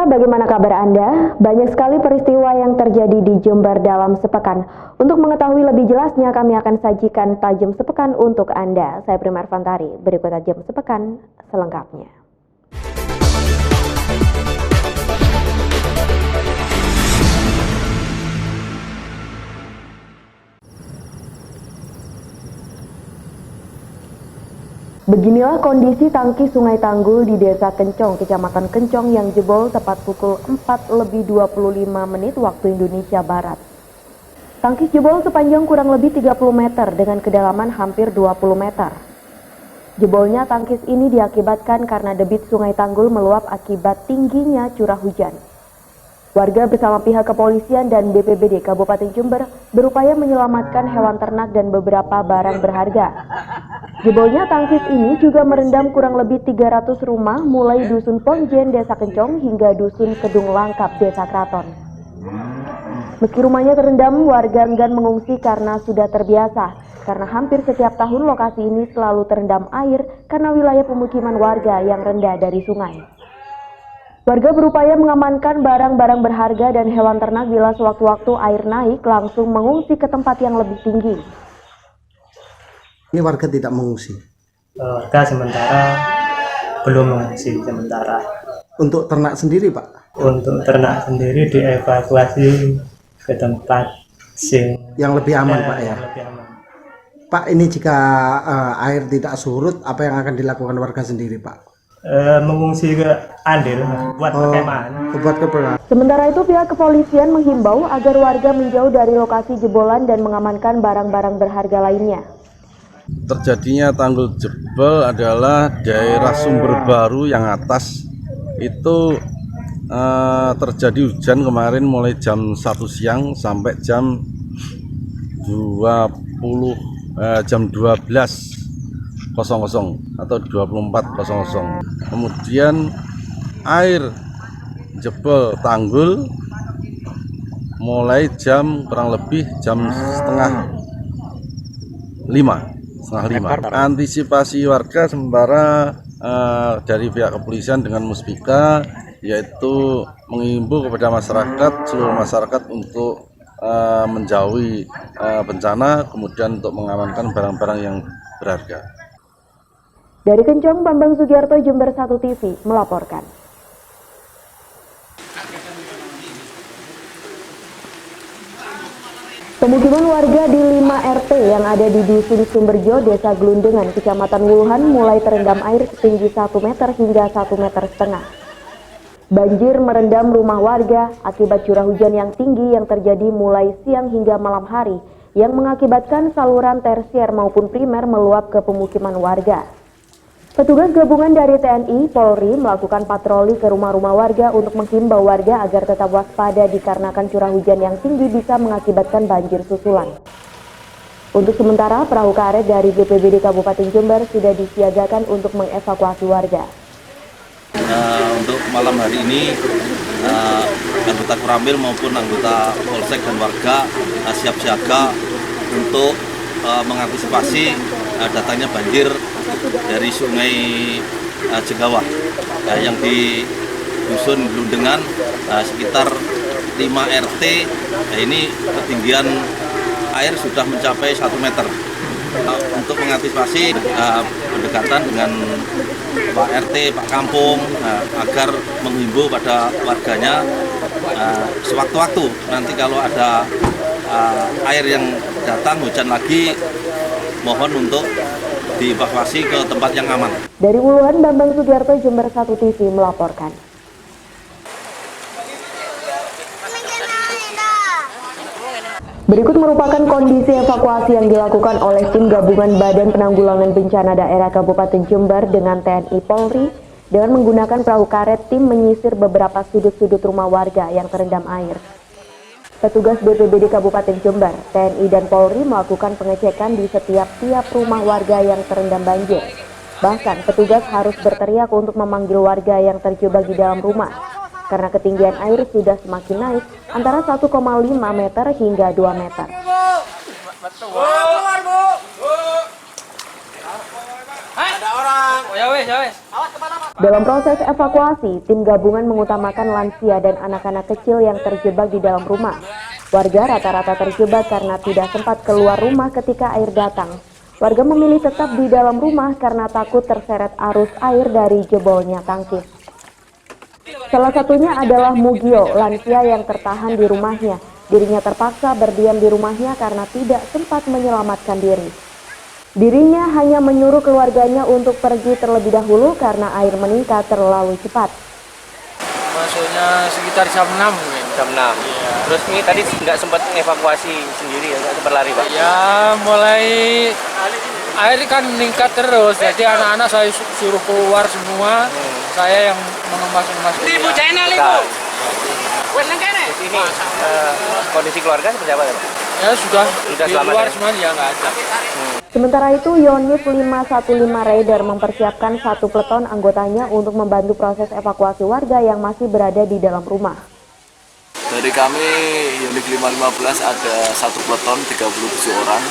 Pemirsa, bagaimana kabar Anda? Banyak sekali peristiwa yang terjadi di Jember dalam sepekan. Untuk mengetahui lebih jelasnya, kami akan sajikan Tajam Sepekan untuk Anda. Saya Prima Arfantari, berikut Tajam Sepekan selengkapnya. Beginilah kondisi tangki Sungai Tanggul di Desa Kencong, Kecamatan Kencong yang jebol tepat pukul 4:25 waktu Indonesia Barat. Tangki jebol sepanjang kurang lebih 30 meter dengan kedalaman hampir 20 meter. Jebolnya tangkis ini diakibatkan karena debit Sungai Tanggul meluap akibat tingginya curah hujan. Warga bersama pihak kepolisian dan BPBD Kabupaten Jember berupaya menyelamatkan hewan ternak dan beberapa barang berharga. Jebolnya tangkis ini juga merendam kurang lebih 300 rumah mulai Dusun Ponjen, Desa Kencong hingga Dusun Kedung Langkap, Desa Kraton. Meski rumahnya terendam, warga enggan mengungsi karena sudah terbiasa. Karena hampir setiap tahun lokasi ini selalu terendam air karena wilayah pemukiman warga yang rendah dari sungai. Warga berupaya mengamankan barang-barang berharga dan hewan ternak bila sewaktu-waktu air naik langsung mengungsi ke tempat yang lebih tinggi. Ini warga tidak mengungsi? Warga sementara belum mengungsi sementara. Untuk ternak sendiri, Pak? Untuk ternak sendiri dievakuasi ke tempat yang lebih aman, Pak ya? Lebih aman. Pak, ini jika air tidak surut, apa yang akan dilakukan warga sendiri, Pak? Mengungsi ke Andil buat perkemahan. Sementara itu pihak kepolisian menghimbau agar warga menjauh dari lokasi jebolan dan mengamankan barang-barang berharga lainnya. Terjadinya tanggul jebol adalah daerah Sumber Baru yang atas itu terjadi hujan kemarin mulai jam 1 siang sampai jam 12:00 atau 24:00. Kemudian air jebol tanggul mulai jam kurang lebih jam setengah 5. Antisipasi warga sementara dari pihak kepolisian dengan Muspika yaitu mengimbau kepada masyarakat, seluruh masyarakat untuk menjauhi bencana, kemudian untuk mengamankan barang-barang yang berharga. Dari Kencong, Bambang Sugiarto, Jember 1 TV melaporkan. Pemukiman warga di 5 RT yang ada di Dusun Sumberjo, Desa Glundengan, Kecamatan Wuluhan mulai terendam air setinggi 1 meter hingga 1,5 meter. Banjir merendam rumah warga akibat curah hujan yang tinggi yang terjadi mulai siang hingga malam hari yang mengakibatkan saluran tersier maupun primer meluap ke pemukiman warga. Petugas gabungan dari TNI, Polri melakukan patroli ke rumah-rumah warga untuk menghimbau warga agar tetap waspada dikarenakan curah hujan yang tinggi bisa mengakibatkan banjir susulan. Untuk sementara, perahu karet dari BPBD Kabupaten Jember sudah disiagakan untuk mengevakuasi warga. Untuk malam hari ini, anggota Koramil maupun anggota Polsek dan warga siap siaga untuk mengantisipasi datangnya banjir dari Sungai Jengawah yang di Dusun Glundengan sekitar 5 RT. Ini ketinggian air sudah mencapai 1 meter. Untuk mengantisipasi pendekatan dengan Pak RT, Pak Kampung agar menghimbau pada warganya sewaktu-waktu nanti kalau ada air yang datang hujan lagi, mohon untuk dievakuasi ke tempat yang aman. Dari Wuluhan, Bambang Sugiarto, Jember 1 TV melaporkan. Berikut merupakan kondisi evakuasi yang dilakukan oleh tim gabungan Badan Penanggulangan Bencana Daerah Kabupaten Jember dengan TNI Polri dengan menggunakan perahu karet. Tim menyisir beberapa sudut-sudut rumah warga yang terendam air. Petugas BPBD Kabupaten Jember, TNI dan Polri melakukan pengecekan di setiap tiap rumah warga yang terendam banjir. Bahkan petugas harus berteriak untuk memanggil warga yang terjebak di dalam rumah karena ketinggian air sudah semakin naik antara 1,5 meter hingga 2 meter. Dalam proses evakuasi, tim gabungan mengutamakan lansia dan anak-anak kecil yang terjebak di dalam rumah. Warga rata-rata terjebak karena tidak sempat keluar rumah ketika air datang. Warga memilih tetap di dalam rumah karena takut terseret arus air dari jebolnya tangkis. Salah satunya adalah Mugio, lansia yang tertahan di rumahnya. Dirinya terpaksa berdiam di rumahnya karena tidak sempat menyelamatkan diri. Dirinya hanya menyuruh keluarganya untuk pergi terlebih dahulu karena air meningkat terlalu cepat. Masuknya sekitar jam 6 mungkin. Jam 6. Iya. Terus ini tadi nggak sempat evakuasi sendiri ya, nggak sempat lari Pak? Ya mulai air kan meningkat terus, jadi anak-anak saya suruh keluar semua. Saya yang mengemas-emas. Ibu channel Ibu. Terus ini kondisi keluarga seperti apa Pak? Ya sudah di selamat luar ya? semuanya ya nggak ada. Sementara itu, Yonif 515 Raider mempersiapkan satu peleton anggotanya untuk membantu proses evakuasi warga yang masih berada di dalam rumah. Dari kami Yonif 515 ada satu peleton 37 orang.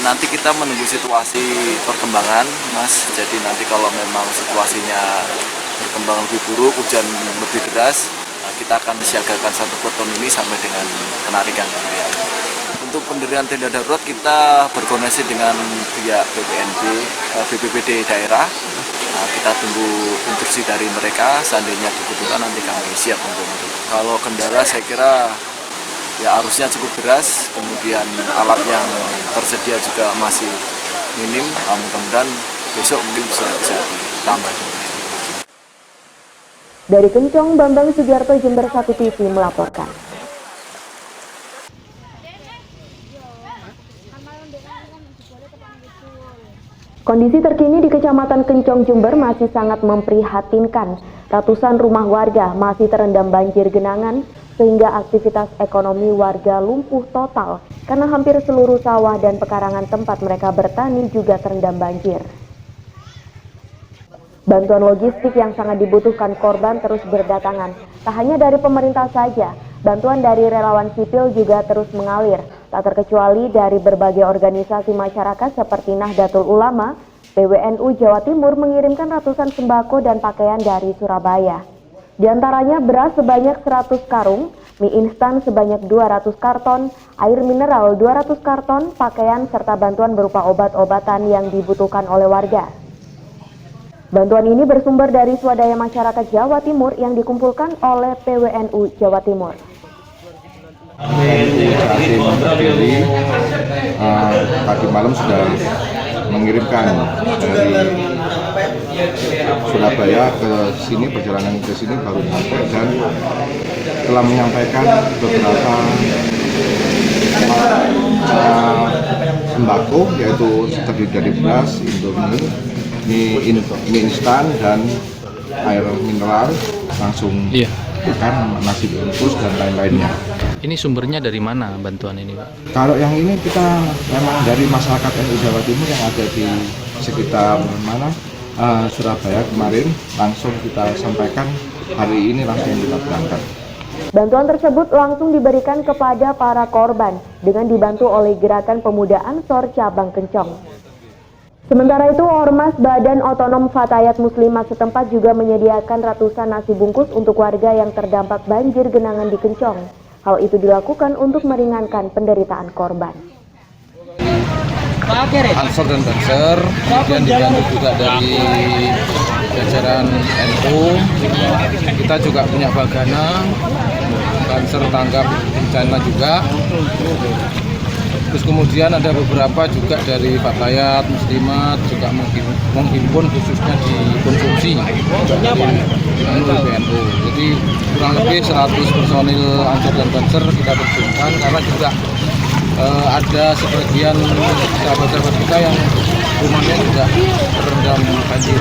Nanti kita menunggu situasi perkembangan, Mas. Jadi nanti kalau memang situasinya berkembang lebih buruk, hujan lebih deras, kita akan disiagakan satu peleton ini sampai dengan penarikan. Untuk pendirian tenda darurat kita berkoordinasi dengan pihak BPBD daerah. Kita tunggu instruksi dari mereka, seandainya dibutuhkan nanti kami siap untuk itu. Kalau kendala saya kira ya arusnya cukup deras, kemudian alat yang tersedia juga masih minim, mudah-mudahan besok mungkin bisa ditambah. Dari Kencong, Bambang Sugiarto, Jember 1 TV melaporkan. Kondisi terkini di Kecamatan Kencong, Jember masih sangat memprihatinkan. Ratusan rumah warga masih terendam banjir genangan sehingga aktivitas ekonomi warga lumpuh total karena hampir seluruh sawah dan pekarangan tempat mereka bertani juga terendam banjir. Bantuan logistik yang sangat dibutuhkan korban terus berdatangan. Tak hanya dari pemerintah saja, bantuan dari relawan sipil juga terus mengalir. Tak terkecuali dari berbagai organisasi masyarakat seperti Nahdlatul Ulama, PWNU Jawa Timur mengirimkan ratusan sembako dan pakaian dari Surabaya. Di antaranya beras sebanyak 100 karung, mie instan sebanyak 200 karton, air mineral 200 karton, pakaian serta bantuan berupa obat-obatan yang dibutuhkan oleh warga. Bantuan ini bersumber dari swadaya masyarakat Jawa Timur yang dikumpulkan oleh PWNU Jawa Timur. Jatim berdiri tadi malam sudah mengirimkan dari Surabaya ke sini, perjalanan ke sini baru sampai dan telah menyampaikan beberapa sembako, yaitu terdiri dari beras, indomie, mie instan dan air mineral langsung makan, nasi bungkus dan lain-lainnya. Ini sumbernya dari mana bantuan ini, Pak? Kalau yang ini kita memang dari masyarakat NU Jawa Timur yang ada di sekitar Surabaya kemarin, langsung kita sampaikan hari ini langsung kita berangkat. Bantuan tersebut langsung diberikan kepada para korban dengan dibantu oleh Gerakan Pemuda Ansor Cabang Kencong. Sementara itu, Ormas Badan Otonom Fatayat Muslimah setempat juga menyediakan ratusan nasi bungkus untuk warga yang terdampak banjir genangan di Kencong. Hal itu dilakukan untuk meringankan penderitaan korban. Ansor dan Banser, kemudian dibantu juga dari jajaran NU. Kita juga punya Bagana, Banser tanggap bencana juga. Terus kemudian ada beberapa juga dari Fatayat Muslimat juga menghimpun khususnya di konsumsi BNU. Jadi kurang lebih 100 personil Ansor dan Banser kita terjunkan karena juga ada sebagian sahabat-sahabat kita yang rumahnya juga terendam banjir.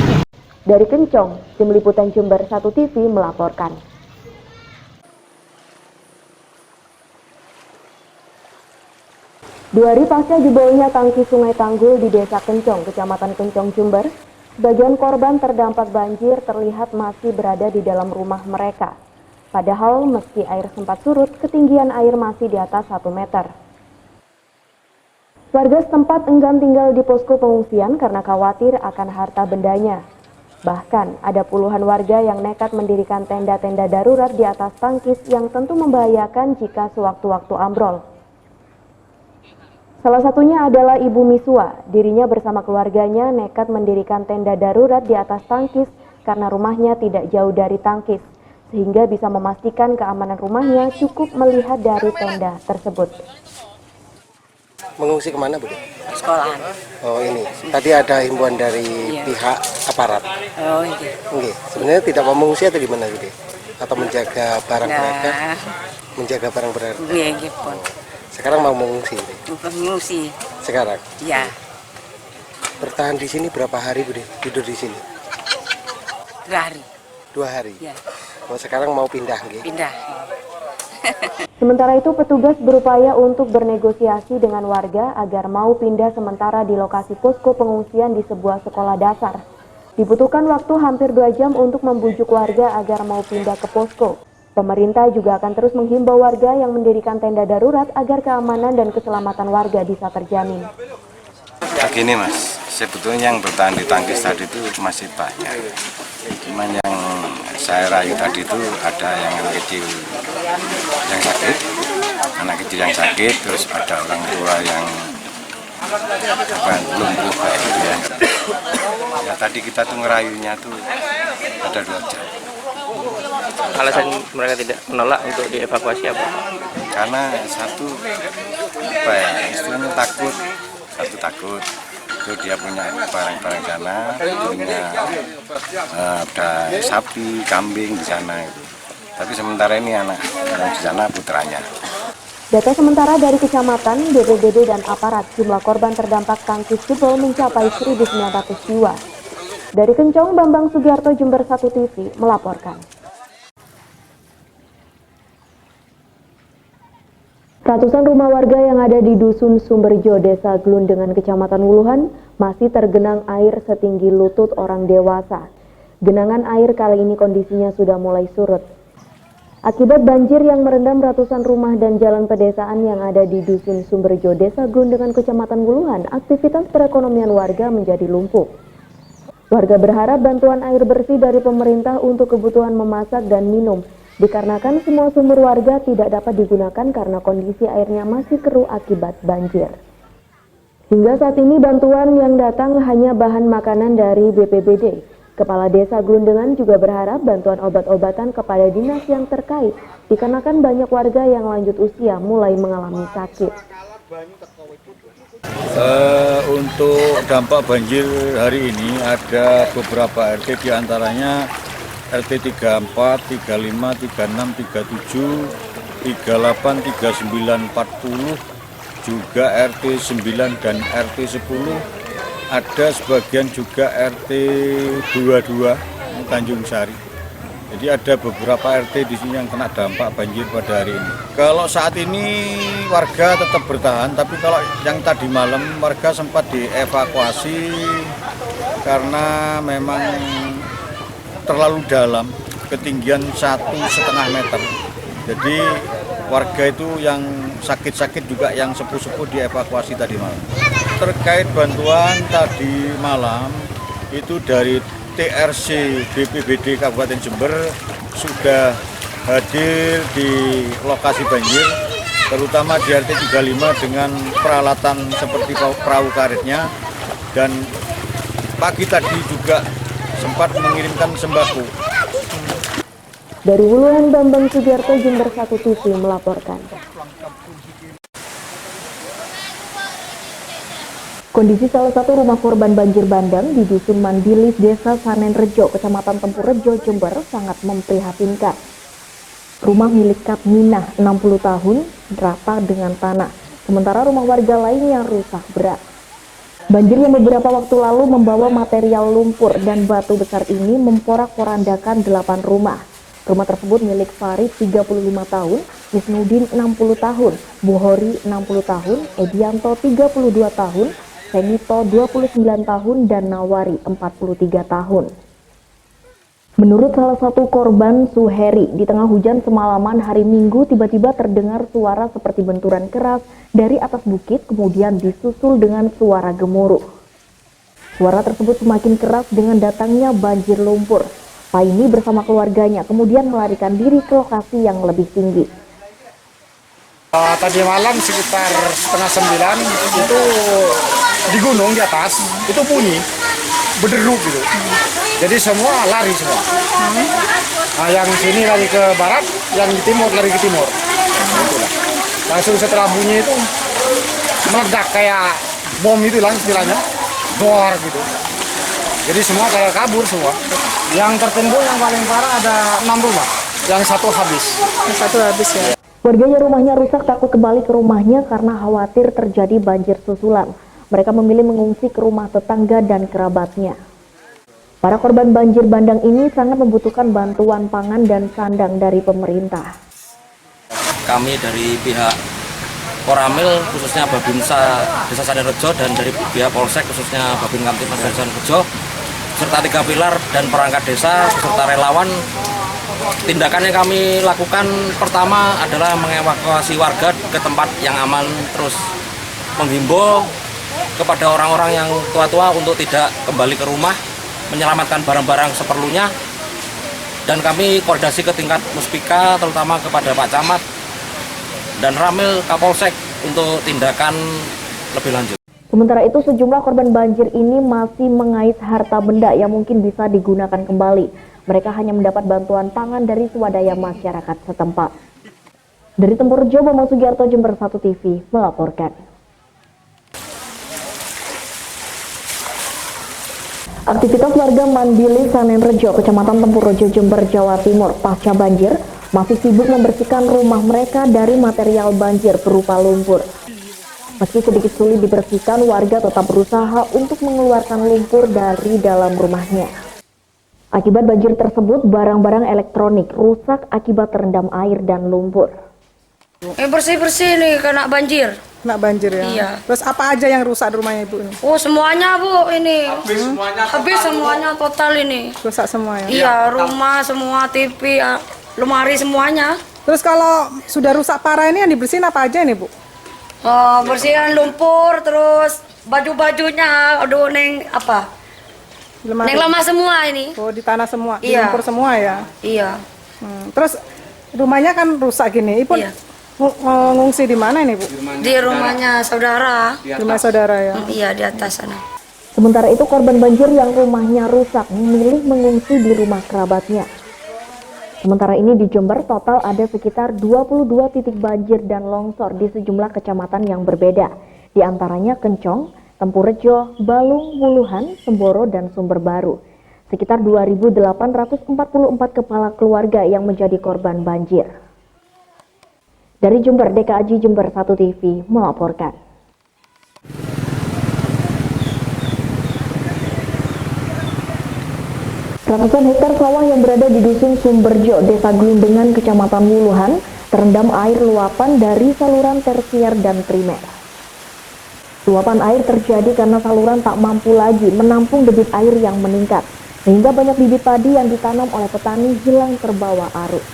Dari Kencong, Tim Liputan Jember 1 TV melaporkan. Dua hari pasca jebolnya tangki Sungai Tanggul di Desa Kencong, Kecamatan Kencong, Jember, sebagian korban terdampak banjir terlihat masih berada di dalam rumah mereka. Padahal meski air sempat surut, ketinggian air masih di atas 1 meter. Warga setempat enggan tinggal di posko pengungsian karena khawatir akan harta bendanya. Bahkan ada puluhan warga yang nekat mendirikan tenda-tenda darurat di atas tangkis yang tentu membahayakan jika sewaktu-waktu ambrol. Salah satunya adalah Ibu Miswa. Dirinya bersama keluarganya nekat mendirikan tenda darurat di atas tangkis karena rumahnya tidak jauh dari tangkis, sehingga bisa memastikan keamanan rumahnya cukup melihat dari tenda tersebut. Mengungsi kemana, Bu? Sekolahan. Oh, ini. Tadi ada himbauan dari pihak aparat. Oh, iya. Oke. Sebenarnya tidak mau mengungsi atau gimana, Bu? Atau menjaga barang berharga? Menjaga barang berharga. Iya, gitu. Sekarang mau mengungsi, Bu? Mengungsi. Sekarang? Iya. Bertahan di sini berapa hari, Bu? Tidur di sini? 2 hari. 2 hari? Iya. Oh, sekarang mau pindah, nggih? Pindah. Sementara itu, petugas berupaya untuk bernegosiasi dengan warga agar mau pindah sementara di lokasi posko pengungsian di sebuah sekolah dasar. Dibutuhkan waktu hampir 2 jam untuk membujuk warga agar mau pindah ke posko. Pemerintah juga akan terus menghimbau warga yang mendirikan tenda darurat agar keamanan dan keselamatan warga bisa terjamin. Begini Mas, sebetulnya yang bertahan di tangkis tadi itu masih banyak. Cuman yang saya rayu tadi itu ada yang anak kecil yang sakit, terus ada orang tua yang lumpuh kayak gitu ya. Ya tadi kita tuh ngerayunya tuh ada 2 jam. Alasan mereka tidak menolak untuk dievakuasi apa? Karena satu apa ya, istilahnya takut, itu dia punya barang-barang sana, punya ada sapi, kambing di sana. Tapi sementara ini anak yang di sana putranya. Data sementara dari kecamatan, BPBD dan aparat, jumlah korban terdampak tangkis jebol mencapai 1.900 jiwa. Dari Kencong, Bambang Sugiarto, Jember 1 TV melaporkan. Ratusan rumah warga yang ada di Dusun Sumberjo, Desa Glundengan, Kecamatan Wuluhan, masih tergenang air setinggi lutut orang dewasa. Genangan air kali ini kondisinya sudah mulai surut. Akibat banjir yang merendam ratusan rumah dan jalan pedesaan yang ada di Dusun Sumberjo, Desa Glundengan, Kecamatan Wuluhan, aktivitas perekonomian warga menjadi lumpuh. Warga berharap bantuan air bersih dari pemerintah untuk kebutuhan memasak dan minum, dikarenakan semua sumber warga tidak dapat digunakan karena kondisi airnya masih keruh akibat banjir. Hingga saat ini bantuan yang datang hanya bahan makanan dari BPBD. Kepala Desa Glundengan juga berharap bantuan obat-obatan kepada dinas yang terkait, dikarenakan banyak warga yang lanjut usia mulai mengalami sakit. Untuk dampak banjir hari ini ada beberapa RT, diantaranya RT 34, 35, 36, 37, 38, 39, 40, juga RT 9 dan RT 10, ada sebagian juga RT 22 Tanjung Sari. Jadi ada beberapa RT di sini yang kena dampak banjir pada hari ini. Kalau saat ini warga tetap bertahan, tapi kalau yang tadi malam warga sempat dievakuasi karena memang terlalu dalam, ketinggian 1,5 meter. Jadi warga itu yang sakit-sakit juga yang sepuh-sepuh dievakuasi tadi malam. Terkait bantuan tadi malam itu dari TRC BPBD Kabupaten Jember sudah hadir di lokasi banjir, terutama di RT 35 dengan peralatan seperti perahu karetnya, dan pagi tadi juga sempat mengirimkan sembako. Dari Wuluhan, Bambang Sugiarto, Jember 1 TV melaporkan. Kondisi salah satu rumah korban banjir bandang di Dusun Mandilis, Desa Sanenrejo, Kecamatan Tempurrejo, Jember sangat memprihatinkan. Rumah milik Kap Minah, 60 tahun, rata dengan tanah, sementara rumah warga lain yang rusak berat. Banjir yang beberapa waktu lalu membawa material lumpur dan batu besar ini memporak-porandakan 8 rumah. Rumah tersebut milik Farid 35 tahun, Wisnudin 60 tahun, Buhori 60 tahun, Edianto 32 tahun, Senito 29 tahun, dan Nawari 43 tahun. Menurut salah satu korban, Suheri, di tengah hujan semalaman hari Minggu tiba-tiba terdengar suara seperti benturan keras dari atas bukit, kemudian disusul dengan suara gemuruh. Suara tersebut semakin keras dengan datangnya banjir lumpur. Paini bersama keluarganya kemudian melarikan diri ke lokasi yang lebih tinggi. Tadi malam sekitar 8:30 itu di gunung di atas itu bunyi berderu gitu. Jadi semua lari semua. Nah, yang sini lari ke barat, yang di timur lari ke timur. Itulah. Langsung setelah bunyi itu meledak kayak bom itu lah istilahnya, dor gitu. Jadi semua kayak kabur semua. Yang tertimbun yang paling parah ada 6 rumah, yang satu habis. Yang satu habis ya. Warganya rumahnya rusak takut kembali ke rumahnya karena khawatir terjadi banjir susulan. Mereka memilih mengungsi ke rumah tetangga dan kerabatnya. Para korban banjir bandang ini sangat membutuhkan bantuan pangan dan sandang dari pemerintah. Kami dari pihak Koramil khususnya Babinsa Desa Sanerejo dan dari pihak Polsek khususnya Babin Kamtipmas Desa Sanerejo serta 3 pilar dan perangkat desa beserta relawan, tindakan yang kami lakukan pertama adalah mengevakuasi warga ke tempat yang aman, terus menghimbau kepada orang-orang yang tua-tua untuk tidak kembali ke rumah, menyelamatkan barang-barang seperlunya, dan kami koordinasi ke tingkat Muspika terutama kepada Pak Camat dan Ramil Kapolsek untuk tindakan lebih lanjut. Sementara itu sejumlah korban banjir ini masih mengais harta benda yang mungkin bisa digunakan kembali. Mereka hanya mendapat bantuan pangan dari swadaya masyarakat setempat. Dari Tempurjo, Bambang Sugiarto, Jember 1 TV melaporkan. Aktivitas warga Mandili Sanenrejo, Kecamatan Tempurjo, Jember, Jawa Timur pasca banjir masih sibuk membersihkan rumah mereka dari material banjir berupa lumpur. Meski sedikit sulit dibersihkan, warga tetap berusaha untuk mengeluarkan lumpur dari dalam rumahnya. Akibat banjir tersebut, barang-barang elektronik rusak akibat terendam air dan lumpur. Bersih-bersih nih kena banjir. Kena banjir ya? Iya. Terus apa aja yang rusak di rumahnya Ibu ini? Oh semuanya Bu ini. Habis semuanya total ini. Rusak semua ya? Iya, rumah semua, TV, lemari semuanya. Terus kalau sudah rusak parah ini yang dibersihin apa aja ini Bu? Bersihan lumpur, terus baju-bajunya, aduh neng apa? Neng lama semua ini. Oh di tanah semua, iya. Di lumpur semua ya? Iya. Terus rumahnya kan rusak gini, Ibu iya. Ngungsi di mana ini Bu? Di rumahnya saudara. Di rumah saudara ya? Iya di atas sana. Sementara itu korban banjir yang rumahnya rusak memilih mengungsi di rumah kerabatnya. Sementara ini di Jember total ada sekitar 22 titik banjir dan longsor di sejumlah kecamatan yang berbeda. Di antaranya Kencong, Tempurjo, Balung, Wuluhan, Semboro, dan Sumber Baru. Sekitar 2.844 kepala keluarga yang menjadi korban banjir. Dari Jember, DKAJ Jember 1 TV melaporkan. Ratusan hektar sawah yang berada di Dusun Sumberjo, Desa Glumbengan, Kecamatan Wuluhan, terendam air luapan dari saluran tersier dan primer. Luapan air terjadi karena saluran tak mampu lagi menampung debit air yang meningkat, sehingga banyak bibit padi yang ditanam oleh petani hilang terbawa arus.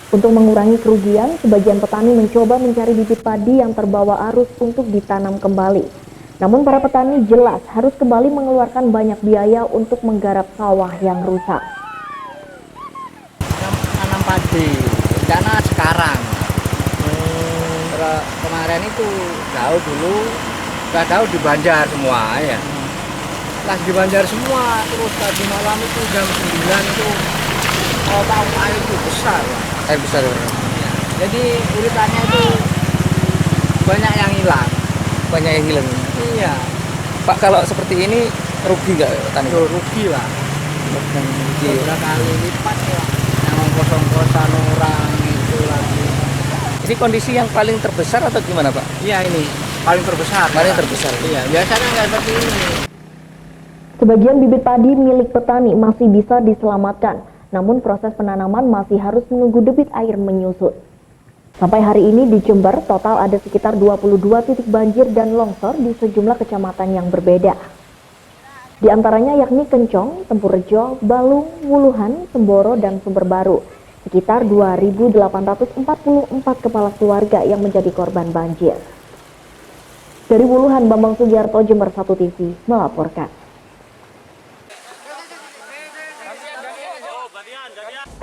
Untuk mengurangi kerugian, sebagian petani mencoba mencari bibit padi yang terbawa arus untuk ditanam kembali. Namun para petani jelas harus kembali mengeluarkan banyak biaya untuk menggarap sawah yang rusak. Tanam padi, karena sekarang kemarin itu jauh dulu, udah tahu di Banjar semua ya. Pas di Banjar semua, terus tadi malam itu jam 9 itu tahu air itu besar. Air besar ya. Jadi uritannya itu banyak yang hilang. Banyak yang hilang. Iya. Pak, kalau seperti ini rugi nggak tani? Rugi lah. Rugi. Berapa kali lipat ya? Yang kosong-kosan orang itu lagi. Ini kondisi yang paling terbesar atau gimana Pak? Iya ini paling terbesar. Paling terbesar. Iya. Biasanya nggak seperti ini. Sebagian bibit padi milik petani masih bisa diselamatkan, namun proses penanaman masih harus menunggu debit air menyusut. Sampai hari ini di Jember total ada sekitar 22 titik banjir dan longsor di sejumlah kecamatan yang berbeda. Di antaranya yakni Kencong, Tempurjo, Balung, Wuluhan, Semboro, dan Sumber Baru. Sekitar 2.844 kepala keluarga yang menjadi korban banjir. Dari Wuluhan, Bambang Sugiarto, Jember 1 TV melaporkan.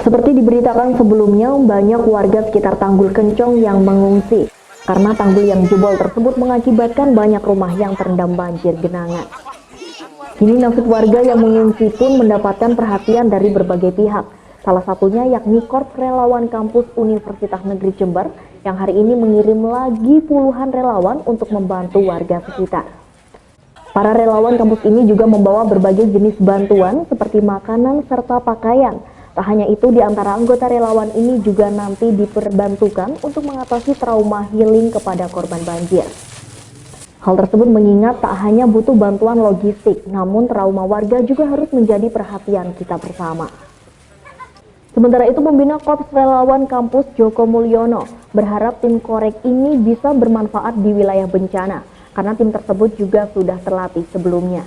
Seperti diberitakan sebelumnya, banyak warga sekitar Tanggul Kencong yang mengungsi karena tanggul yang jebol tersebut mengakibatkan banyak rumah yang terendam banjir genangan. Kini nasib warga yang mengungsi pun mendapatkan perhatian dari berbagai pihak. Salah satunya yakni Korps Relawan Kampus Universitas Negeri Jember yang hari ini mengirim lagi puluhan relawan untuk membantu warga sekitar. Para relawan kampus ini juga membawa berbagai jenis bantuan seperti makanan serta pakaian. Tak hanya itu, di antara anggota relawan ini juga nanti diperbantukan untuk mengatasi trauma healing kepada korban banjir. Hal tersebut mengingat tak hanya butuh bantuan logistik, namun trauma warga juga harus menjadi perhatian kita bersama. Sementara itu, pembina Korps Relawan Kampus Joko Mulyono berharap tim korek ini bisa bermanfaat di wilayah bencana, karena tim tersebut juga sudah terlatih sebelumnya.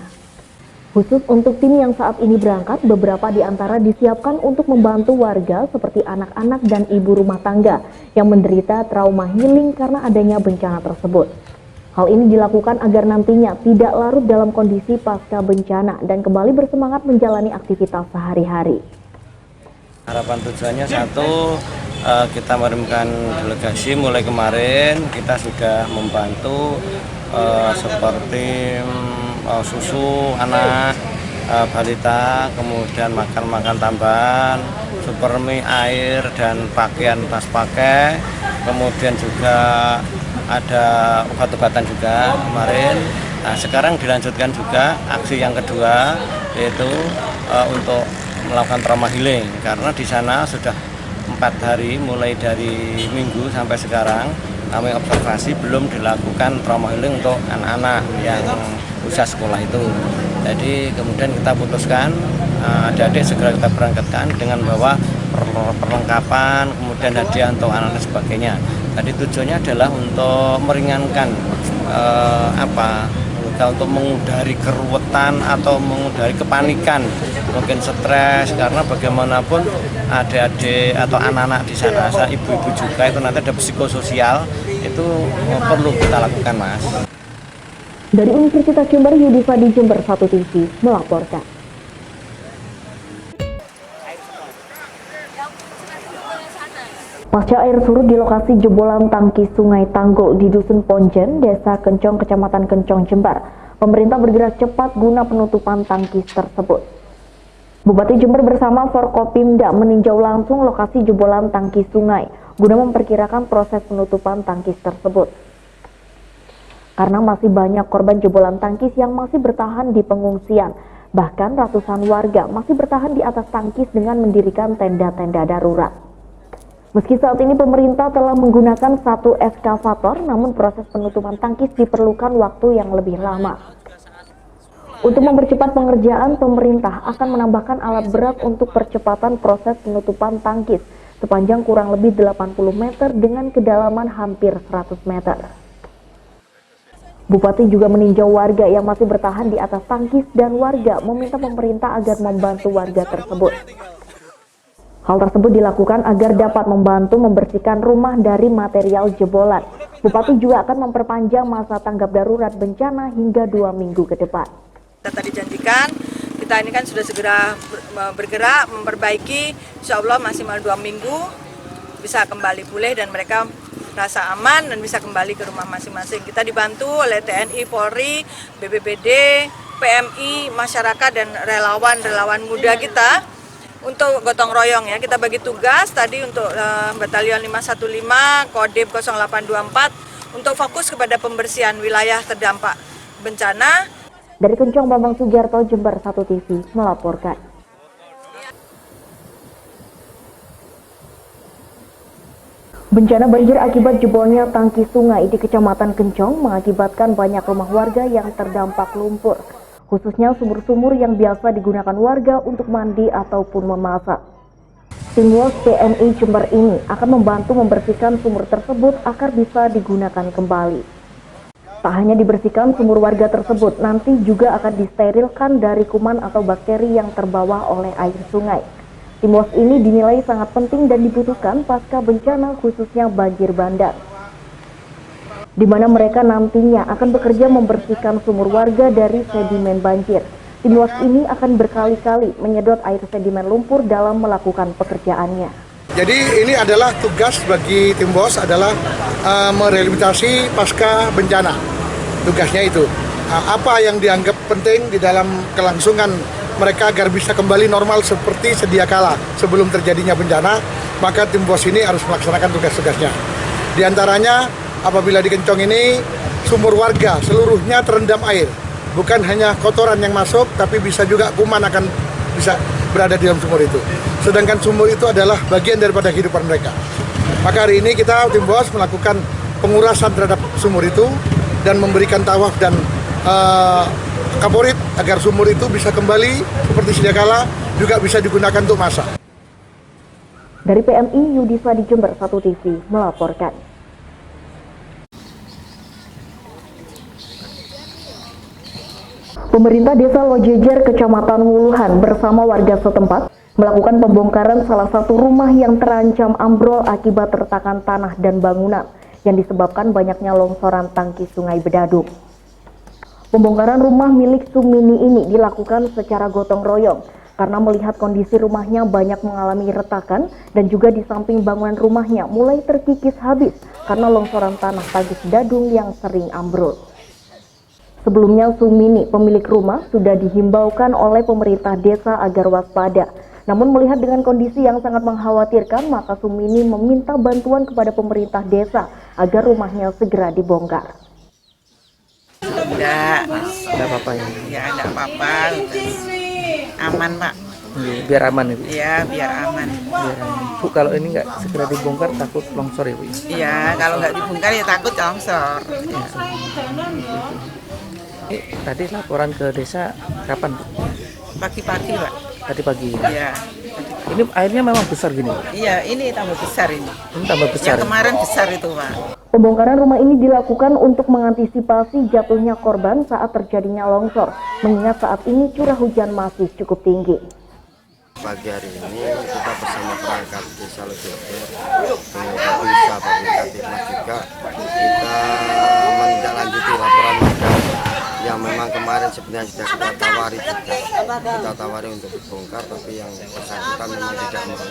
Khusus untuk tim yang saat ini berangkat, beberapa di antara disiapkan untuk membantu warga seperti anak-anak dan ibu rumah tangga yang menderita trauma healing karena adanya bencana tersebut. Hal ini dilakukan agar nantinya tidak larut dalam kondisi pasca bencana dan kembali bersemangat menjalani aktivitas sehari-hari. Harapan tujuannya satu, kita mengirimkan delegasi mulai kemarin, kita sudah membantu seperti susu anak, balita, kemudian makan tambahan, supermi, air, dan pakaian tas pakai, kemudian juga ada obat-obatan juga kemarin. Nah, sekarang dilanjutkan juga aksi yang kedua, yaitu untuk melakukan trauma healing, karena di sana sudah 4 hari mulai dari Minggu sampai sekarang kami observasi belum dilakukan trauma healing untuk anak-anak yang usia sekolah itu. Jadi kemudian kita putuskan adik-adik segera kita berangkatkan dengan bawa perlengkapan, kemudian hadiah untuk anak-anak sebagainya. Jadi tujuannya adalah untuk meringankan untuk mengudari keruwetan atau mengudari kepanikan, mungkin stres, karena bagaimanapun adik-adik atau anak-anak di sana, ibu-ibu juga itu nanti ada psikososial, itu perlu kita lakukan, Mas. Dari Universitas Jember, Yudifa di Jember 1 TV melaporkan. Pasca air surut di lokasi jebolan tangki Sungai Tanggul di Dusun Ponjen, Desa Kencong, Kecamatan Kencong, Jember, pemerintah bergerak cepat guna penutupan tangki tersebut. Bupati Jember bersama Forkopimda meninjau langsung lokasi jebolan tangki sungai guna memperkirakan proses penutupan tangkis tersebut. Karena masih banyak korban jebolan tangkis yang masih bertahan di pengungsian, bahkan ratusan warga masih bertahan di atas tangkis dengan mendirikan tenda-tenda darurat. Meski saat ini pemerintah telah menggunakan 1 eskavator, namun proses penutupan tangkis diperlukan waktu yang lebih lama. Untuk mempercepat pengerjaan, pemerintah akan menambahkan alat berat untuk percepatan proses penutupan tangkis sepanjang kurang lebih 80 meter dengan kedalaman hampir 100 meter. Bupati juga meninjau warga yang masih bertahan di atas tangkis dan warga meminta pemerintah agar membantu warga tersebut. Hal tersebut dilakukan agar dapat membantu membersihkan rumah dari material jebolan. Bupati juga akan memperpanjang masa tanggap darurat bencana hingga 2 minggu ke depan. Kita tadi janjikan, kita ini kan sudah segera bergerak, memperbaiki, insya Allah maksimal 2 minggu bisa kembali pulih dan mereka rasa aman dan bisa kembali ke rumah masing-masing. Kita dibantu oleh TNI, Polri, BPBD, PMI, masyarakat dan relawan muda kita untuk gotong royong ya. Kita bagi tugas tadi untuk Batalion 515, Kodim 0824 untuk fokus kepada pembersihan wilayah terdampak bencana. Dari Kencong, Bambang Sugiarto, Jember 1 TV melaporkan. Bencana banjir akibat jebolnya tangki sungai di Kecamatan Kencong mengakibatkan banyak rumah warga yang terdampak lumpur, khususnya sumur-sumur yang biasa digunakan warga untuk mandi ataupun memasak. Tim WOS TNI Jember ini akan membantu membersihkan sumur tersebut agar bisa digunakan kembali. Tak hanya dibersihkan sumur warga tersebut, nanti juga akan disterilkan dari kuman atau bakteri yang terbawa oleh air sungai. Tim WOS ini dinilai sangat penting dan dibutuhkan pasca bencana khususnya banjir bandang. di mana mereka nantinya akan bekerja membersihkan sumur warga dari sedimen banjir. Tim luas ini akan berkali-kali menyedot air sedimen lumpur dalam melakukan pekerjaannya. Jadi ini adalah tugas bagi tim BOS adalah merehabilitasi pasca bencana. Tugasnya itu. Apa yang dianggap penting di dalam kelangsungan mereka agar bisa kembali normal seperti sedia kala sebelum terjadinya bencana, maka tim BOS ini harus melaksanakan tugas-tugasnya. Di antaranya apabila di Kencong ini sumur warga seluruhnya terendam air. Bukan hanya kotoran yang masuk, tapi bisa juga kuman akan bisa berada di dalam sumur itu. Sedangkan sumur itu adalah bagian daripada kehidupan mereka. Maka hari ini kita tim BOS melakukan pengurasan terhadap sumur itu dan memberikan tawaf dan kaporit agar sumur itu bisa kembali seperti sedia kala, juga bisa digunakan untuk masak. Dari PMI Yudiswa di Jember 1 TV melaporkan. Pemerintah Desa Lojejer, Kecamatan Wuluhan bersama warga setempat melakukan pembongkaran salah satu rumah yang terancam ambrol akibat retakan tanah dan bangunan yang disebabkan banyaknya longsoran tangki Sungai Bedadung. Pembongkaran rumah milik Sumini ini dilakukan secara gotong royong karena melihat kondisi rumahnya banyak mengalami retakan dan juga di samping bangunan rumahnya mulai terkikis habis karena longsoran tanah tangki Bedadung yang sering ambrol. Sebelumnya Sumini, pemilik rumah, sudah dihimbaukan oleh pemerintah desa agar waspada. Namun melihat dengan kondisi yang sangat mengkhawatirkan, maka Sumini meminta bantuan kepada pemerintah desa agar rumahnya segera dibongkar. Enggak apa-apa ya? Ya, enggak apa-apa. Aman, Pak. Biar aman ya, Bu? Iya, biar aman. Bu, kalau ini nggak segera dibongkar takut longsor ya, Bu? Iya, kalau nggak dibongkar ya takut longsor. Ya. Tadi laporan ke desa kapan, Bu? Pagi-pagi, Pak. Tadi pagi. Iya. Ini airnya memang besar gini? Iya, ini tambah besar ini. Ini tambah besar. Yang kemarin besar itu, Pak. Pembongkaran rumah ini dilakukan untuk mengantisipasi jatuhnya korban saat terjadinya longsor, mengingat saat ini curah hujan masih cukup tinggi. Pagi hari ini kita bersama perangkat desa Lojejer, kemudian desa Babinkantimas juga kita menindaklanjuti laporan warga yang memang kemarin sebenarnya sudah kita tawari untuk dibongkar, tapi yang bersangkutan memang tidak mau.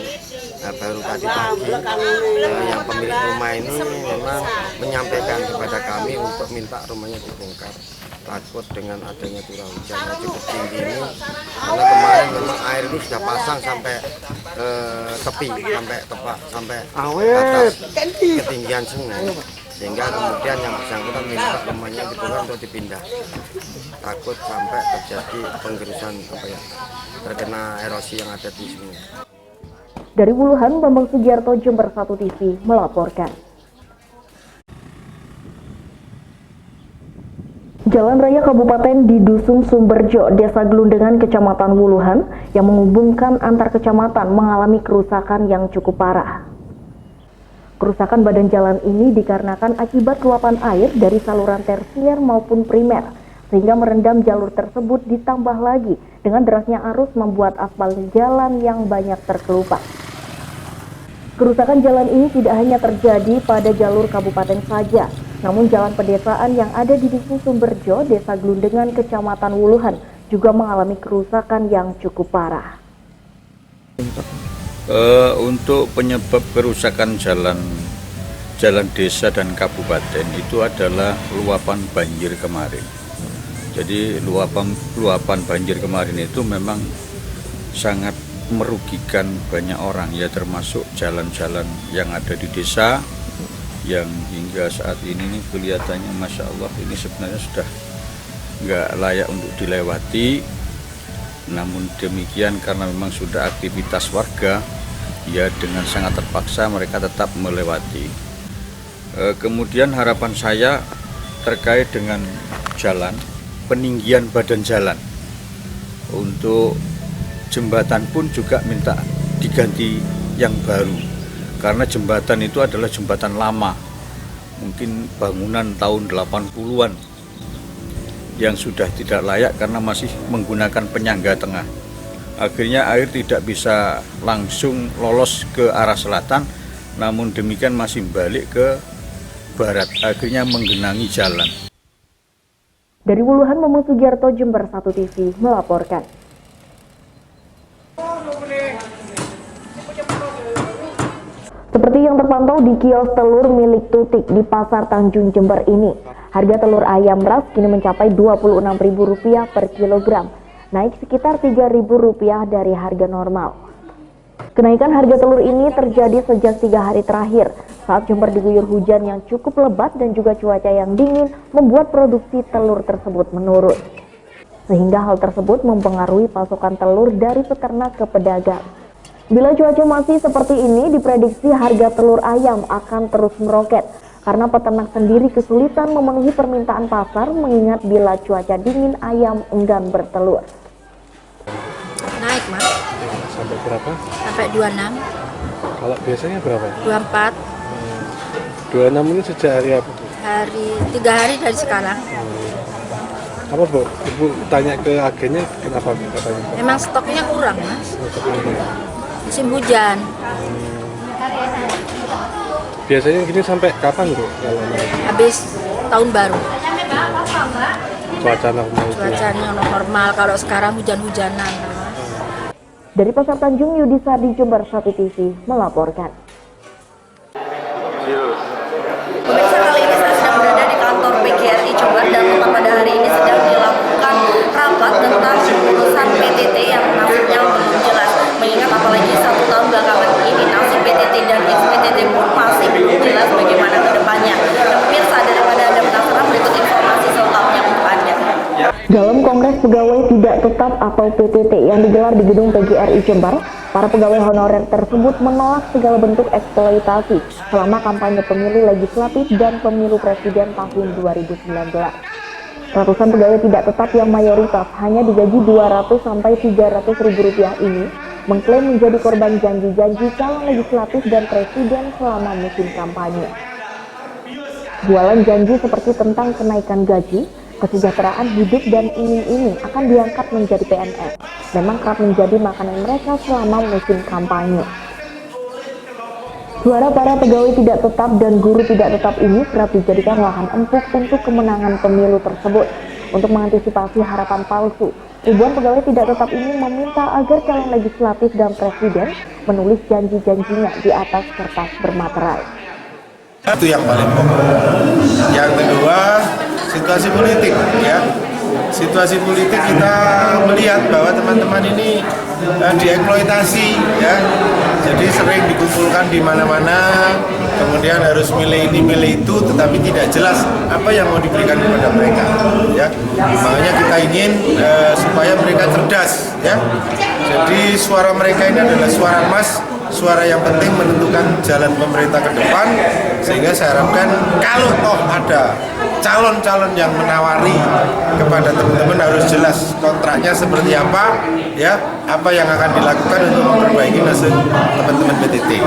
Nah, baru tadi pagi yang pemilik rumah ini memang menyampaikan kepada kami untuk minta rumahnya dibongkar, takut dengan adanya curah hujan yang cukup tinggi ini, karena kemarin memang air ini sudah pasang sampai tepi, sampai atas ketinggian sungai, sehingga kemudian yang bersangkutan minta rumahnya dibongkar untuk dipindah, takut sampai terjadi penggerusan terkena erosi yang ada di sungai. Dari Wuluhan, Bambang Sugiarto, Jember 1 TV melaporkan. Jalan Raya Kabupaten di Dusun Sumberjo, Desa Gelundengan, Kecamatan Wuluhan yang menghubungkan antar kecamatan mengalami kerusakan yang cukup parah. Kerusakan badan jalan ini dikarenakan akibat luapan air dari saluran tersier maupun primer, sehingga merendam jalur tersebut, ditambah lagi dengan derasnya arus membuat aspal jalan yang banyak terkelupas. Kerusakan jalan ini tidak hanya terjadi pada jalur kabupaten saja, namun jalan pedesaan yang ada di Dusun Sumberjo, Desa Gelundengan, Kecamatan Wuluhan juga mengalami kerusakan yang cukup parah. Untuk penyebab kerusakan jalan desa dan kabupaten itu adalah luapan banjir kemarin. Jadi luapan banjir kemarin itu memang sangat merugikan banyak orang, ya termasuk jalan-jalan yang ada di desa yang hingga saat ini kelihatannya Masya Allah ini sebenarnya sudah nggak layak untuk dilewati. Namun demikian karena memang sudah aktivitas warga, ya dengan sangat terpaksa mereka tetap melewati. Kemudian harapan saya terkait dengan jalan, peninggian badan jalan. Untuk jembatan pun juga minta diganti yang baru, karena jembatan itu adalah jembatan lama, mungkin bangunan tahun 80-an yang sudah tidak layak karena masih menggunakan penyangga tengah. Akhirnya air tidak bisa langsung lolos ke arah selatan, namun demikian masih balik ke barat, akhirnya menggenangi jalan. Dari Wuluhan, Momo Sugiarto, Jember 1 TV melaporkan. Seperti yang terpantau di kios telur milik Tutik di Pasar Tanjung Jember ini, harga telur ayam ras kini mencapai Rp26.000 per kilogram, naik sekitar Rp3.000 dari harga normal. Kenaikan harga telur ini terjadi sejak 3 hari terakhir saat Jember diguyur hujan yang cukup lebat dan juga cuaca yang dingin membuat produksi telur tersebut menurun. Sehingga hal tersebut mempengaruhi pasokan telur dari peternak ke pedagang. Bila cuaca masih seperti ini, diprediksi harga telur ayam akan terus meroket karena peternak sendiri kesulitan memenuhi permintaan pasar mengingat bila cuaca dingin ayam enggan bertelur. Naik, Mas. Sampai berapa? Sampai 26. Kalau biasanya berapa? 24. 26 ini sejak hari apa? 3 hari dari sekarang. Apa Bu? Ibu tanya ke agennya kenapa katanya? Memang stoknya kurang, Mas. Musim hujan. Biasanya gini sampai kapan Bu? Habis tahun baru. Cuaca normal. Cuacanya normal, kalau sekarang hujan-hujanan. Dari Pasar Tanjung, Yudi Sardi, Jember 1 TV melaporkan. Pemirsa, kali ini saya sedang berada di kantor PGRI Jember dan tepat pada hari ini sedang dilakukan rapat tentang urusan PTT yang nasibnya belum jelas. Mengingat apalagi 1 tahun belakangan ini nasib PTT dan ex-PTT pun masih belum jelas bagaimana ke depannya. Dan pemirsa, daripada Anda penasaran, berikut informasi selengkapnya untuk Anda. Dalam Kongres Pegawai Tidak Tetap atau PTT yang digelar di gedung PGRI Jember, para pegawai honorer tersebut menolak segala bentuk eksploitasi selama kampanye pemilu legislatif dan pemilu presiden tahun 2019. Ratusan pegawai tidak tetap yang mayoritas hanya digaji Rp200-300.000 ini mengklaim menjadi korban janji-janji calon legislatif dan presiden selama musim kampanye. Jualan janji seperti tentang kenaikan gaji, kesejahteraan hidup dan iming-iming akan diangkat menjadi PNS. Memang kerap menjadi makanan mereka selama musim kampanye. Suara para pegawai tidak tetap dan guru tidak tetap ini kerap dijadikan lahan empuk untuk kemenangan pemilu tersebut. Untuk mengantisipasi harapan palsu, ribuan pegawai tidak tetap ini meminta agar calon legislatif dan presiden menulis janji-janjinya di atas kertas bermaterai. Itu yang paling pokok. Yang kedua, situasi politik, ya. Situasi politik kita melihat bahwa teman-teman ini dieksploitasi, ya. Jadi sering dikumpulkan di mana-mana, kemudian harus milih ini milih itu, tetapi tidak jelas apa yang mau diberikan kepada mereka, ya. Makanya kita ingin supaya mereka cerdas, ya. Jadi suara mereka ini adalah suara emas, suara yang penting menentukan jalan pemerintah ke depan, sehingga saya harapkan kalau toh ada calon-calon yang menawari kepada teman-teman harus jelas kontraknya seperti apa, ya, apa yang akan dilakukan untuk memperbaiki nasib teman-teman PTT.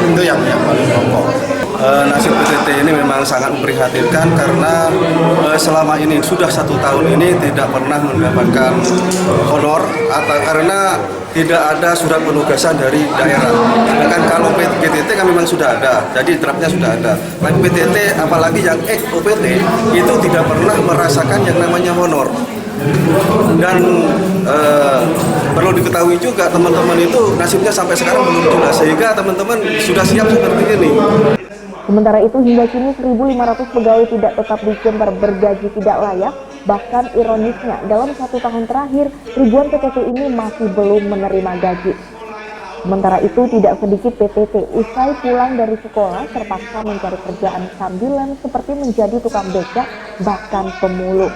Itu yang paling pokok. Nasib PTT ini memang sangat memprihatinkan karena selama ini sudah 1 tahun ini tidak pernah mendapatkan honor atau karena tidak ada surat penugasan dari daerah. Sedangkan kalau PTT kan memang sudah ada, jadi draftnya sudah ada. Tapi PTT apalagi yang ex-OPT itu tidak pernah merasakan yang namanya honor. Dan perlu diketahui juga teman-teman itu nasibnya sampai sekarang belum jelas, sehingga teman-teman sudah siap seperti ini. Sementara itu hingga kini 1.500 pegawai tidak tetap di Jember bergaji tidak layak. Bahkan ironisnya dalam 1 tahun terakhir ribuan PTT ini masih belum menerima gaji. Sementara itu tidak sedikit PTT usai pulang dari sekolah terpaksa mencari kerjaan sambilan seperti menjadi tukang becak bahkan pemulung.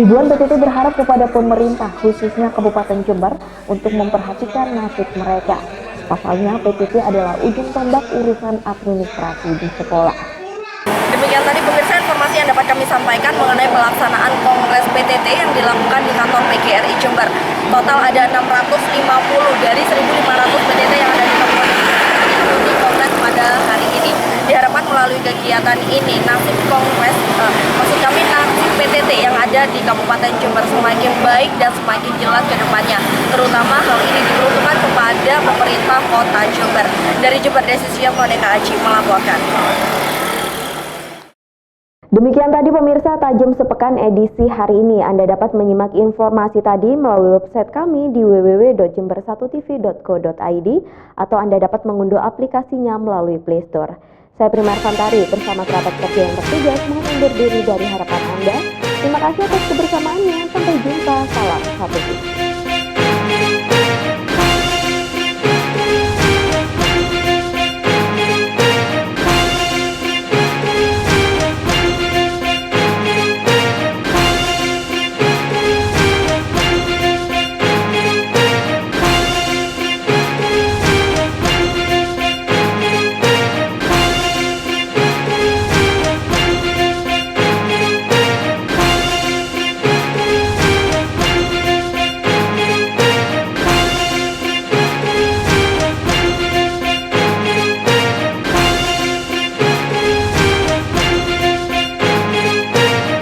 Ribuan PTT berharap kepada pemerintah khususnya Kabupaten Jember untuk memperhatikan nasib mereka. Pasalnya PTT adalah ujung tombak urusan administrasi di sekolah. Demikian tadi pemirsa informasi yang dapat kami sampaikan mengenai pelaksanaan Kongres PTT yang dilakukan di kantor PGRI Jember. Total ada 650 dari 1.500 PTT yang ada di Kabupaten di Kongres pada hari ini. Diharapkan melalui kegiatan ini nasib Kongres, maksud kami nasib PTT yang ada di Kabupaten Jember semakin baik dan semakin jelas ke depannya. Terutama hal ini diperuntukkan kepada pemerintah Kota Jember. Dari Jember, Desi Suyanto, DKAJ melaporkan. Demikian tadi pemirsa Tajam Sepekan edisi hari ini. Anda dapat menyimak informasi tadi melalui website kami di www.jember1tv.co.id atau Anda dapat mengunduh aplikasinya melalui Play Store. Saya Prima Arfantari bersama kerabat kerja yang bertugas mohon undur diri dari harapan Anda. Terima kasih atas kebersamaannya. Sampai jumpa. Salam satu.